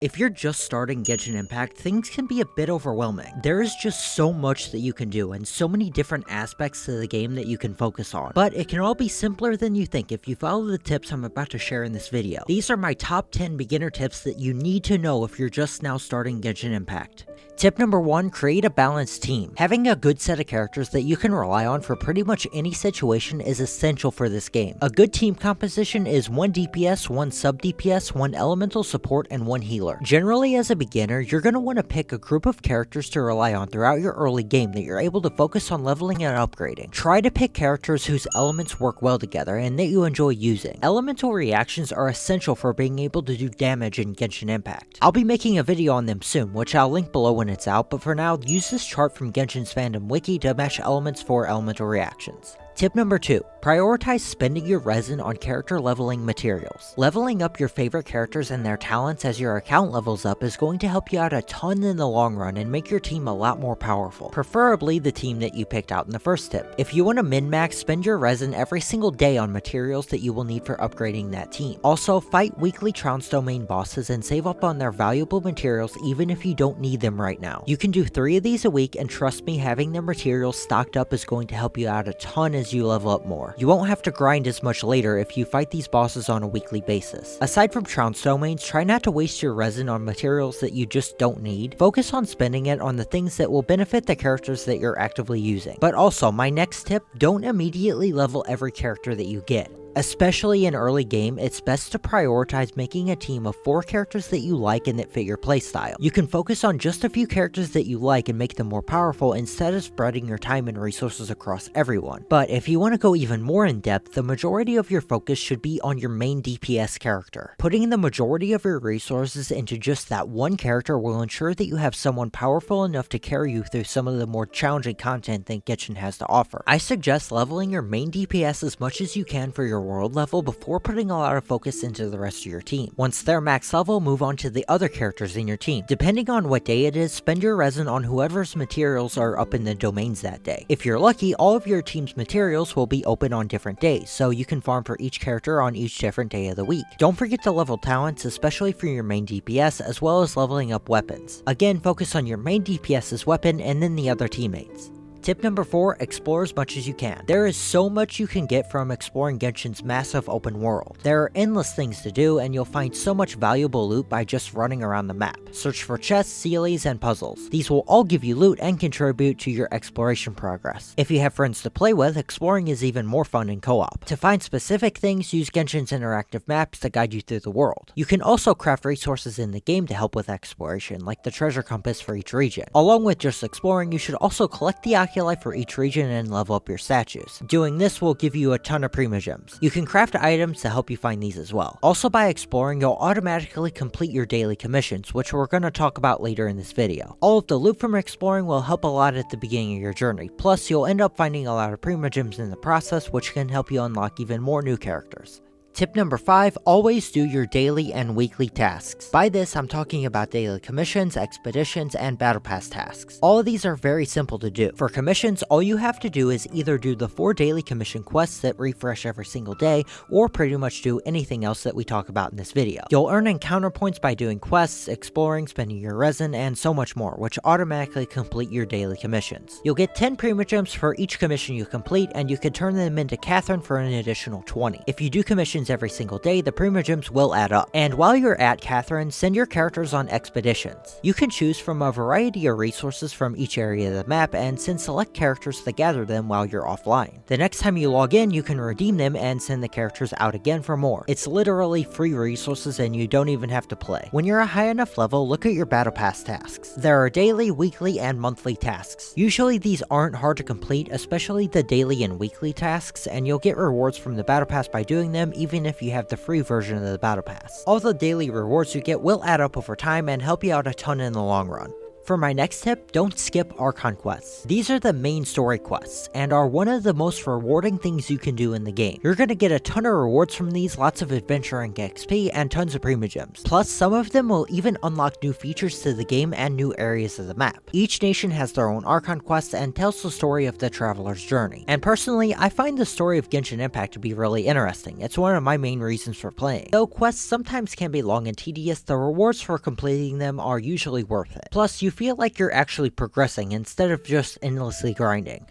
If you're just starting Genshin Impact, things can be a bit overwhelming. There is just so much that you can do and so many different aspects to the game that you can focus on. But it can all be simpler than you think if you follow the tips I'm about to share in this video. These are my top 10 beginner tips that you need to know if you're just now starting Genshin Impact. Tip number 1, create a balanced team. Having a good set of characters that you can rely on for pretty much any situation is essential for this game. A good team composition is 1 DPS, 1 sub DPS, 1 elemental support, and 1 healer. Generally, as a beginner, you're going to want to pick a group of characters to rely on throughout your early game that you're able to focus on leveling and upgrading. Try to pick characters whose elements work well together and that you enjoy using. Elemental reactions are essential for being able to do damage in Genshin Impact. I'll be making a video on them soon, which I'll link below when it's out, but for now, use this chart from Genshin's fandom wiki to match elements for elemental reactions. Tip number 2, prioritize spending your resin on character leveling materials. Leveling up your favorite characters and their talents as your account levels up is going to help you out a ton in the long run and make your team a lot more powerful, preferably the team that you picked out in the first tip. If you want to min-max, spend your resin every single day on materials that you will need for upgrading that team. Also, fight weekly Trounce domain bosses and save up on their valuable materials even if you don't need them right now. You can do 3 of these a week, and trust me, having their materials stocked up is going to help you out a ton as you level up more. You won't have to grind as much later if you fight these bosses on a weekly basis. Aside from Trounce domains, try not to waste your resin on materials that you just don't need. Focus on spending it on the things that will benefit the characters that you're actively using. But also, my next tip, don't immediately level every character that you get. Especially in early game, it's best to prioritize making a team of 4 characters that you like and that fit your playstyle. You can focus on just a few characters that you like and make them more powerful instead of spreading your time and resources across everyone. But if you want to go even more in depth, the majority of your focus should be on your main DPS character. Putting the majority of your resources into just that one character will ensure that you have someone powerful enough to carry you through some of the more challenging content that Genshin has to offer. I suggest leveling your main DPS as much as you can for your world level before putting a lot of focus into the rest of your team. Once they're max level, move on to the other characters in your team. Depending on what day it is, spend your resin on whoever's materials are up in the domains that day. If you're lucky, all of your team's materials will be open on different days, so you can farm for each character on each different day of the week. Don't forget to level talents, especially for your main DPS, as well as leveling up weapons. Again, focus on your main DPS's weapon and then the other teammates. Tip number 4, explore as much as you can. There is so much you can get from exploring Genshin's massive open world. There are endless things to do, and you'll find so much valuable loot by just running around the map. Search for chests, sealies, and puzzles. These will all give you loot and contribute to your exploration progress. If you have friends to play with, exploring is even more fun in co-op. To find specific things, use Genshin's interactive maps to guide you through the world. You can also craft resources in the game to help with exploration, like the treasure compass for each region. Along with just exploring, you should also collect the oculi for each region and level up your statues. Doing this will give you a ton of primogems. You can craft items to help you find these as well. Also, by exploring, you'll automatically complete your daily commissions, which we're going to talk about later in this video. All of the loot from exploring will help a lot at the beginning of your journey, plus you'll end up finding a lot of primogems in the process, which can help you unlock even more new characters. Tip number 5, always do your daily and weekly tasks. By this, I'm talking about daily commissions, expeditions, and battle pass tasks. All of these are very simple to do. For commissions, all you have to do is either do the 4 daily commission quests that refresh every single day, or pretty much do anything else that we talk about in this video. You'll earn encounter points by doing quests, exploring, spending your resin, and so much more, which automatically complete your daily commissions. You'll get 10 primogems for each commission you complete, and you can turn them into Catherine for an additional 20. If you do commissions every single day, the primogems will add up. And while you're at Catherine, send your characters on expeditions. You can choose from a variety of resources from each area of the map and send select characters to gather them while you're offline. The next time you log in, you can redeem them and send the characters out again for more. It's literally free resources and you don't even have to play. When you're a high enough level, look at your battle pass tasks. There are daily, weekly, and monthly tasks. Usually these aren't hard to complete, especially the daily and weekly tasks, and you'll get rewards from the battle pass by doing them, even if you have the free version of the battle pass. All the daily rewards you get will add up over time and help you out a ton in the long run. For my next tip, don't skip Archon quests. These are the main story quests, and are one of the most rewarding things you can do in the game. You're gonna get a ton of rewards from these, lots of adventure rank XP, and tons of Primogems. Plus, some of them will even unlock new features to the game and new areas of the map. Each nation has their own Archon quests and tells the story of the traveler's journey. And personally, I find the story of Genshin Impact to be really interesting. It's one of my main reasons for playing. Though quests sometimes can be long and tedious, the rewards for completing them are usually worth it. Plus, you feel like you're actually progressing instead of just endlessly grinding.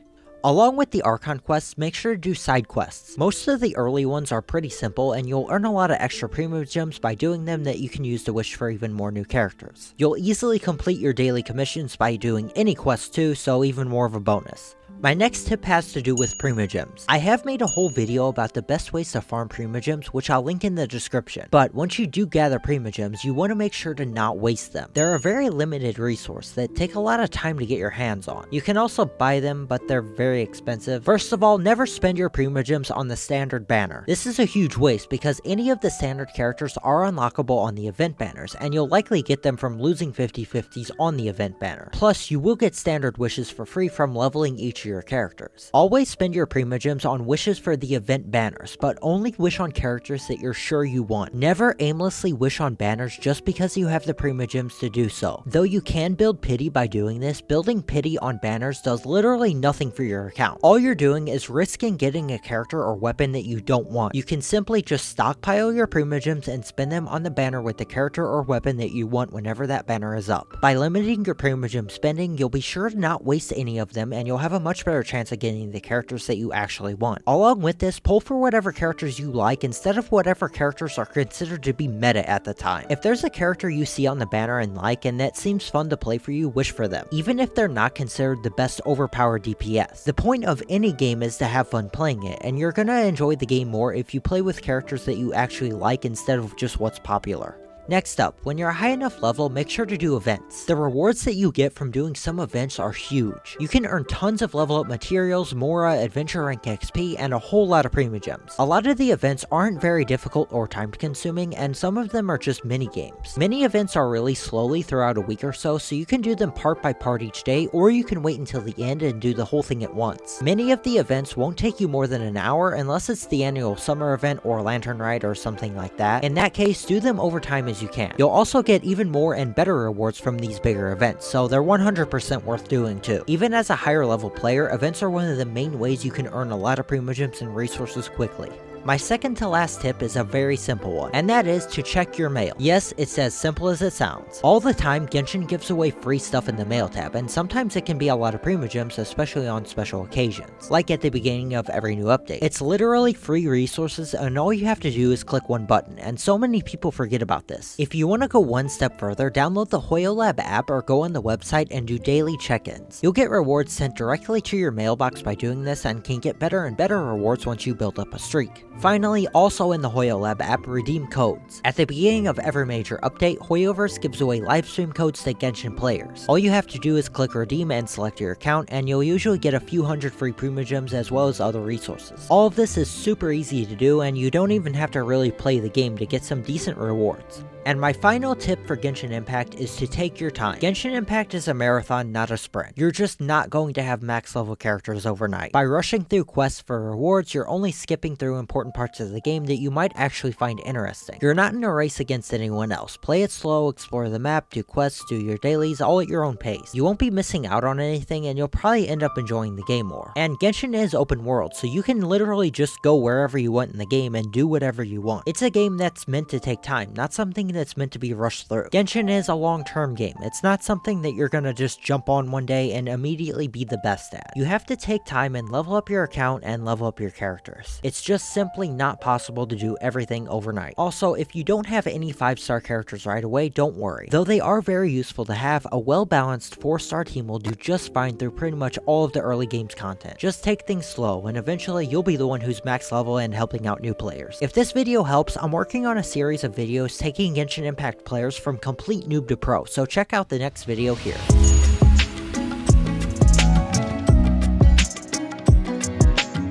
Along with the Archon quests, make sure to do side quests. Most of the early ones are pretty simple, and you'll earn a lot of extra Primogems by doing them that you can use to wish for even more new characters. You'll easily complete your daily commissions by doing any quest too, so even more of a bonus. My next tip has to do with Primogems. I have made a whole video about the best ways to farm Primogems, which I'll link in the description. But once you do gather Primogems, you want to make sure to not waste them. They're a very limited resource that take a lot of time to get your hands on. You can also buy them, but they're very expensive. First of all, never spend your Primogems on the standard banner. This is a huge waste because any of the standard characters are unlockable on the event banners, and you'll likely get them from losing 50/50s on the event banner. Plus, you will get standard wishes for free from leveling each of your characters. Always spend your Primogems on wishes for the event banners, but only wish on characters that you're sure you want. Never aimlessly wish on banners just because you have the Primogems to do so. Though you can build pity by doing this, building pity on banners does literally nothing for your account. All you're doing is risking getting a character or weapon that you don't want. You can simply just stockpile your Primogems and spend them on the banner with the character or weapon that you want whenever that banner is up. By limiting your Primogem spending, you'll be sure to not waste any of them, and you'll have a much better chance of getting the characters that you actually want. Along with this, pull for whatever characters you like instead of whatever characters are considered to be meta at the time. If there's a character you see on the banner and like, and that seems fun to play for you, wish for them, even if they're not considered the best overpowered DPS. The point of any game is to have fun playing it, and you're gonna enjoy the game more if you play with characters that you actually like instead of just what's popular. Next up, when you're a high enough level, make sure to do events. The rewards that you get from doing some events are huge. You can earn tons of level up materials, Mora, adventure rank XP, and a whole lot of Primogems. A lot of the events aren't very difficult or time consuming, and some of them are just mini games. Many events are released slowly throughout a week or so you can do them part by part each day, or you can wait until the end and do the whole thing at once. Many of the events won't take you more than an hour unless it's the annual summer event or lantern ride or something like that. In that case, do them over time as you can. You'll also get even more and better rewards from these bigger events, so they're 100% worth doing too. Even as a higher level player, events are one of the main ways you can earn a lot of Primogems and resources quickly. My second to last tip is a very simple one, and that is to check your mail. Yes, it's as simple as it sounds. All the time, Genshin gives away free stuff in the mail tab, and sometimes it can be a lot of Primogems, especially on special occasions, like at the beginning of every new update. It's literally free resources, and all you have to do is click one button, and so many people forget about this. If you want to go one step further, download the HoYoLab app or go on the website and do daily check-ins. You'll get rewards sent directly to your mailbox by doing this, and can get better and better rewards once you build up a streak. Finally, also in the HoYoLab app, redeem codes. At the beginning of every major update, HoYoverse gives away livestream codes to Genshin players. All you have to do is click redeem and select your account, and you'll usually get a few hundred free Primogems as well as other resources. All of this is super easy to do, and you don't even have to really play the game to get some decent rewards. And my final tip for Genshin Impact is to take your time. Genshin Impact is a marathon, not a sprint. You're just not going to have max level characters overnight. By rushing through quests for rewards, you're only skipping through important parts of the game that you might actually find interesting. You're not in a race against anyone else. Play it slow, explore the map, do quests, do your dailies, all at your own pace. You won't be missing out on anything, and you'll probably end up enjoying the game more. And Genshin is open world, so you can literally just go wherever you want in the game and do whatever you want. It's a game that's meant to take time, not something that's meant to be rushed through. Genshin is a long-term game. It's not something that you're gonna just jump on one day and immediately be the best at. You have to take time and level up your account and level up your characters. It's just simply not possible to do everything overnight. Also, if you don't have any 5-star characters right away, don't worry. Though they are very useful to have, a well-balanced 4-star team will do just fine through pretty much all of the early game's content. Just take things slow, and eventually you'll be the one who's max level and helping out new players. If this video helps, I'm working on a series of videos taking Genshin Impact players from complete noob to pro, so check out the next video here.